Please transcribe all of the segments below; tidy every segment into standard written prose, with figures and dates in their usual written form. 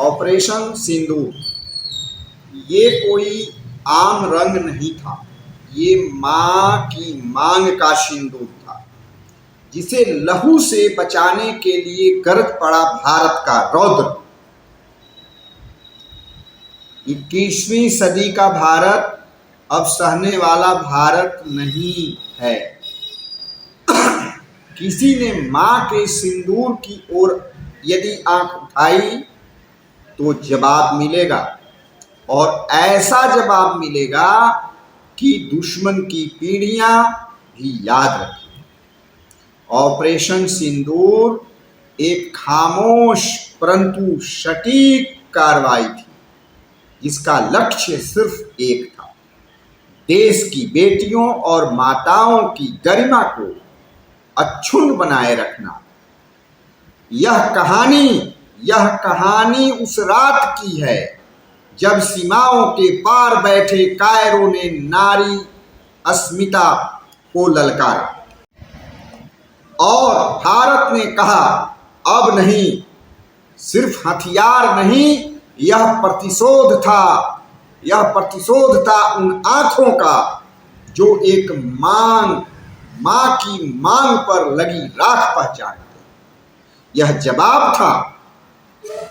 Operation सिंदूर ये कोई आम रंग नहीं था, ये मां की मांग का सिंदूर था, जिसे लहू से बचाने के लिए गरज पड़ा भारत का रौद्र। 21वीं सदी का भारत अब सहने वाला भारत नहीं है। किसी ने मां के सिंदूर की ओर यदि आंख उठाई तो जवाब मिलेगा, और ऐसा जवाब मिलेगा कि दुश्मन की पीढ़ियां भी याद रखें। ऑपरेशन सिंदूर एक खामोश परंतु सटीक कार्रवाई थी, जिसका लक्ष्य सिर्फ एक था, देश की बेटियों और माताओं की गरिमा को अक्षुण्ण बनाए रखना। यह कहानी उस रात की है जब सीमाओं के पार बैठे कायरों ने नारी अस्मिता को ललकारा और भारत ने कहा, अब नहीं। सिर्फ हथियार नहीं, यह प्रतिशोध था उन आंखों का जो एक मां की मांग पर लगी राख पहचानते। यह जवाब था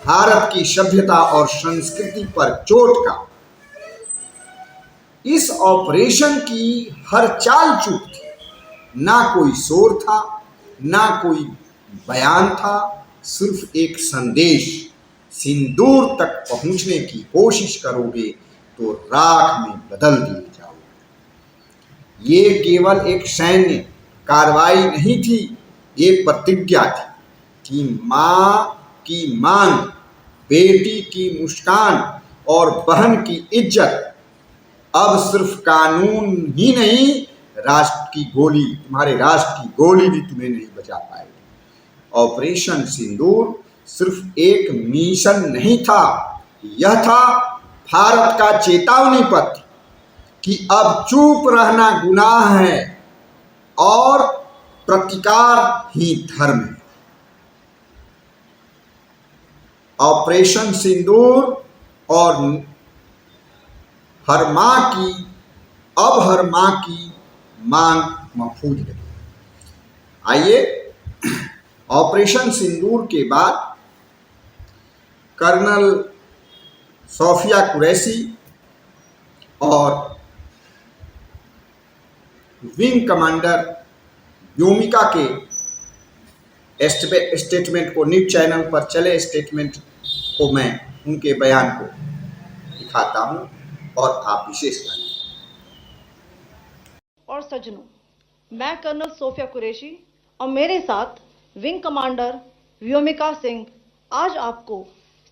भारत की सभ्यता और संस्कृति पर चोट का। इस ऑपरेशन की हर चाल चूक थी, ना कोई शोर था, ना कोई बयान था, सिर्फ एक संदेश, सिंदूर तक पहुंचने की कोशिश करोगे तो राख में बदल दिए जाओगे। ये केवल एक सैन्य कार्रवाई नहीं थी, ये प्रतिज्ञा थी कि मां की मांग, बेटी की मुस्कान और बहन की इज्जत अब सिर्फ कानून ही नहीं, तुम्हारे राष्ट्र की गोली भी तुम्हें नहीं बचा पाएगी। ऑपरेशन सिंदूर सिर्फ एक मिशन नहीं था, यह था भारत का चेतावनी पत्र कि अब चुप रहना गुनाह है और प्रतिकार ही धर्म है। ऑपरेशन सिंदूर और हर मां की मांग महफूज रही। आइए, ऑपरेशन सिंदूर के बाद कर्नल सोफिया कुरैशी और विंग कमांडर व्योमिका के स्टेटमेंट को, न्यूज चैनल पर चले स्टेटमेंट को मैं उनके बयान को दिखाता हूं और आप विशेष जानिए। और सज्जनों, मैं कर्नल सोफिया कुरैशी और मेरे साथ विंग कमांडर व्योमिका सिंह आज आपको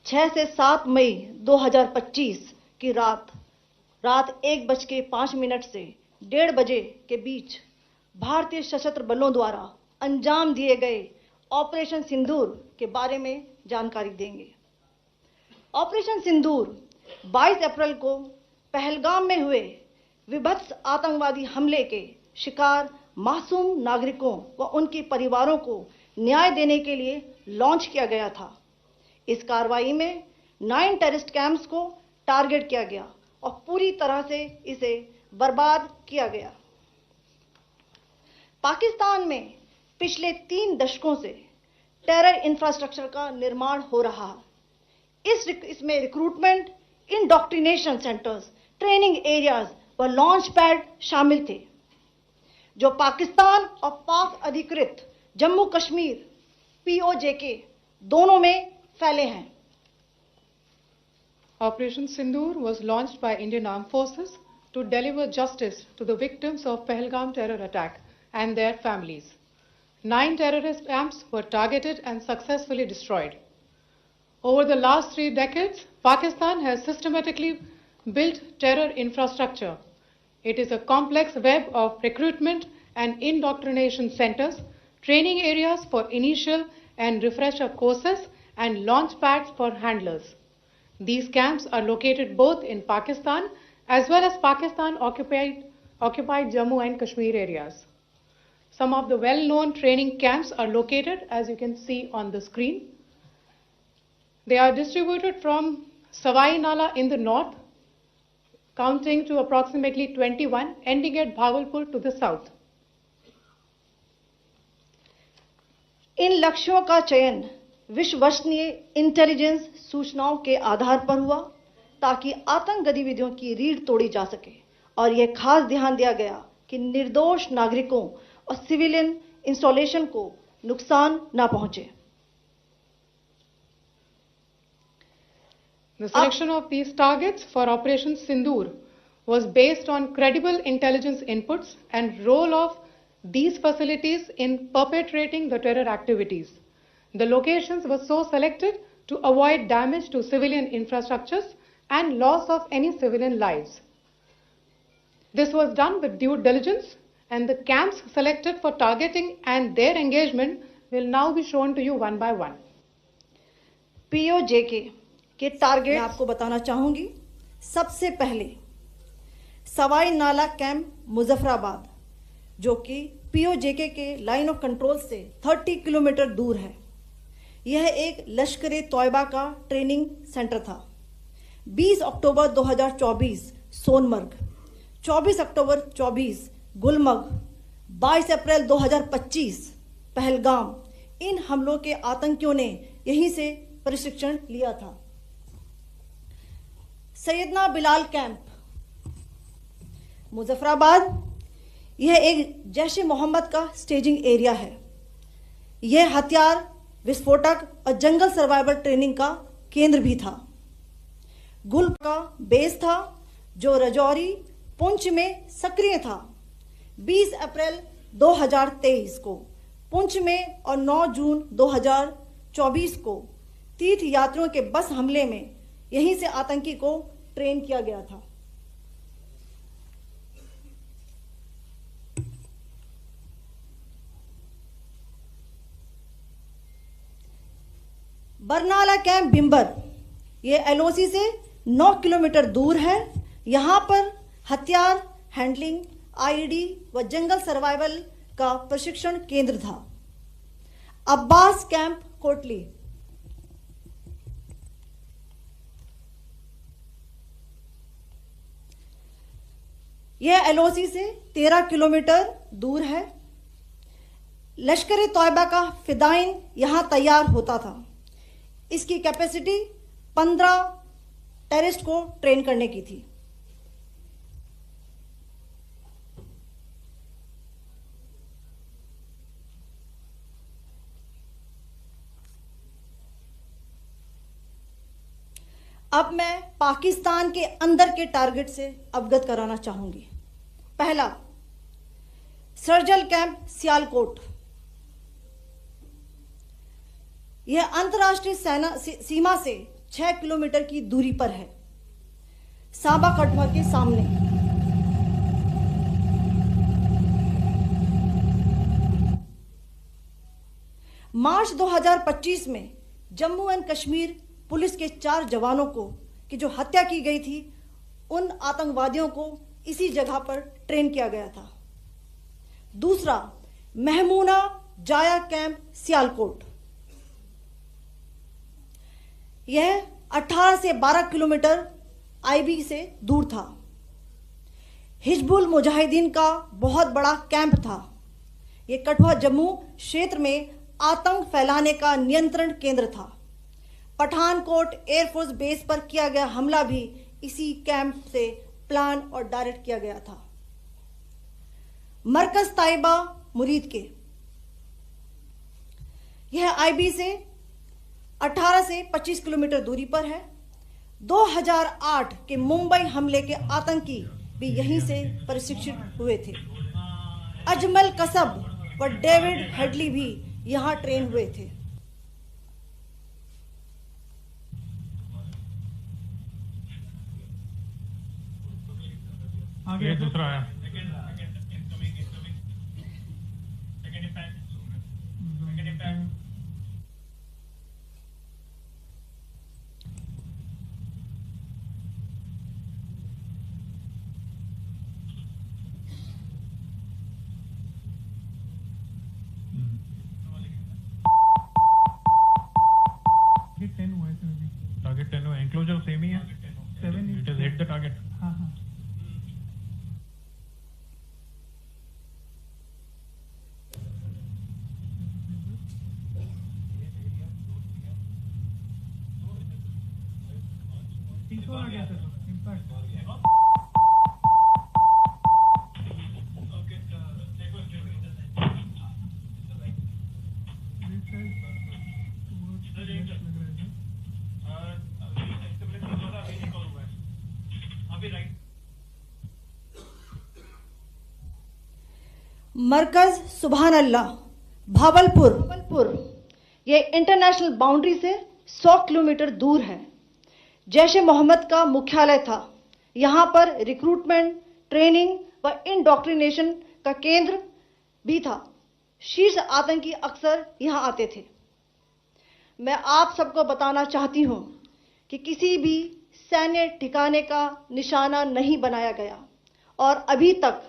6 से 7 मई 2025 की रात 1:05 से 1:30 बजे के बीच भारतीय सशस्त्र बलों द्वारा अंजाम दिए गए ऑपरेशन सिंदूर के बारे में जानकारी देंगे। ऑपरेशन सिंदूर 22 अप्रैल को पहलगाम में हुए विभत्स आतंकवादी हमले के शिकार मासूम नागरिकों व उनके परिवारों को न्याय देने के लिए लॉन्च किया गया था। इस कार्रवाई में 9 टेररिस्ट कैंप्स को टारगेट किया गया और पूरी तरह से इसे बर्बाद किया गया। पाकिस्तान में पिछले 3 दशकों से टेरर इंफ्रास्ट्रक्चर का निर्माण हो रहा है। इसमें recruitment, indoctrination centres, training areas व लॉन्च पैड शामिल थे, जो पाकिस्तान और पाक अधिकृत जम्मू कश्मीर POJK दोनों में फैले हैं। Operation Sindoor was launched by Indian Armed Forces to deliver justice to the victims of Pahalgam terror attack and their families. 9 terrorist camps were targeted and successfully destroyed. Over the last 3 decades, Pakistan has systematically built terror infrastructure. It is a complex web of recruitment and indoctrination centers, training areas for initial and refresher courses, and launch pads for handlers. These camps are located both in Pakistan as well as Pakistan-occupied Jammu and Kashmir areas. Some of the well-known training camps are located, as you can see on the screen. They are distributed from Savai Nala in the north, counting to approximately 21, ending at Bhagalpur to the south. इन लक्ष्यों का चयन विश्वसनीय intelligence सूचनाओं के आधार पर हुआ ताकि आतंक गतिविधियों की रीढ़ तोड़ी जा सके और यह खास ध्यान दिया गया कि निर्दोष नागरिकों और सिविलियन इंस्टॉलेशन को नुकसान न पहुंचे. The selection of these targets for Operation Sindoor was based on credible intelligence inputs and role of these facilities in perpetrating the terror activities. The locations were so selected to avoid damage to civilian infrastructures and loss of any civilian lives. This was done with due diligence, and the camps selected for targeting and their engagement will now be shown to you one by one. POJK के target मैं आपको बताना चाहूंगी. सबसे पहले सवाई नाला camp Muzaffarabad, जो कि POJK के लाइन ऑफ कंट्रोल से 30 किलोमीटर दूर है. यह एक लश्कर तौयबा का ट्रेनिंग सेंटर था. 20 अक्टूबर 2024 सोनमर्ग, 24 अक्टूबर 24 गुलमर्ग, 22 अप्रैल 2025 पहलगाम, इन हमलों के आतंकियों ने यहीं से प्रशिक्षण लिया था. सैयदना बिलाल कैंप मुजफ्फराबाद, यह एक जैश ए मोहम्मद का स्टेजिंग एरिया है. यह हथियार, विस्फोटक और जंगल सर्वाइवल ट्रेनिंग का केंद्र भी था. गुल का बेस था जो रजौरी पुंछ में सक्रिय था. 20 अप्रैल 2023 को पुंछ में और 9 जून 2024 को तीर्थ यात्रियों के बस हमले में यहीं से आतंकी को ट्रेन किया गया था. बरनाला कैंप बिंबर, ये LOC से 9 किलोमीटर दूर है. यहां पर हथियार हैंडलिंग, IED व जंगल सर्वाइवल का प्रशिक्षण केंद्र था. अब्बास कैंप कोटली, यह LOC से 13 किलोमीटर दूर है. लश्कर तौयबा का फिदाइन यहां तैयार होता था. इसकी कैपेसिटी 15 टेररिस्ट को ट्रेन करने की थी. अब मैं पाकिस्तान के अंदर के टारगेट से अवगत कराना चाहूंगी. पहला, सर्जल कैंप सियालकोट. यह अंतर्राष्ट्रीय सीमा से 6 किलोमीटर की दूरी पर है, सांबा कठुआ के सामने. मार्च 2025 में जम्मू एंड कश्मीर पुलिस के 4 जवानों को की जो हत्या की गई थी, उन आतंकवादियों को इसी जगह पर ट्रेन किया गया था. दूसरा, महमूना जाया कैंप सियालकोट. यह 18 से 12 किलोमीटर IB से दूर था. हिजबुल मुजाहिदीन का बहुत बड़ा कैंप था. यह कठुआ जम्मू क्षेत्र में आतंक फैलाने का नियंत्रण केंद्र था. पठानकोट एयरफोर्स बेस पर किया गया हमला भी इसी कैंप से प्लान और डायरेक्ट किया गया था. मरकज ताइबा मुरीद के, यह IB से 18 से 25 किलोमीटर दूरी पर है. 2008 के मुंबई हमले के आतंकी भी यहीं से प्रशिक्षित हुए थे. अजमल कसब व डेविड हेडली भी यहां ट्रेन हुए थे. आगे दूसरा है. ये 10 हुआ है. hit the target. मरकज सुभान अल्लाह भावलपुर ये इंटरनेशनल बाउंड्री से 100 किलोमीटर दूर है। जैश ए मोहम्मद का मुख्यालय था। यहाँ पर रिक्रूटमेंट, ट्रेनिंग व इंडोक्ट्रिनेशन का केंद्र भी था। शीर्ष आतंकी अक्सर यहाँ आते थे। मैं आप सबको बताना चाहती हूँ कि किसी भी सैन्य ठिकाने का निशाना नहीं बनाया गया और अभी तक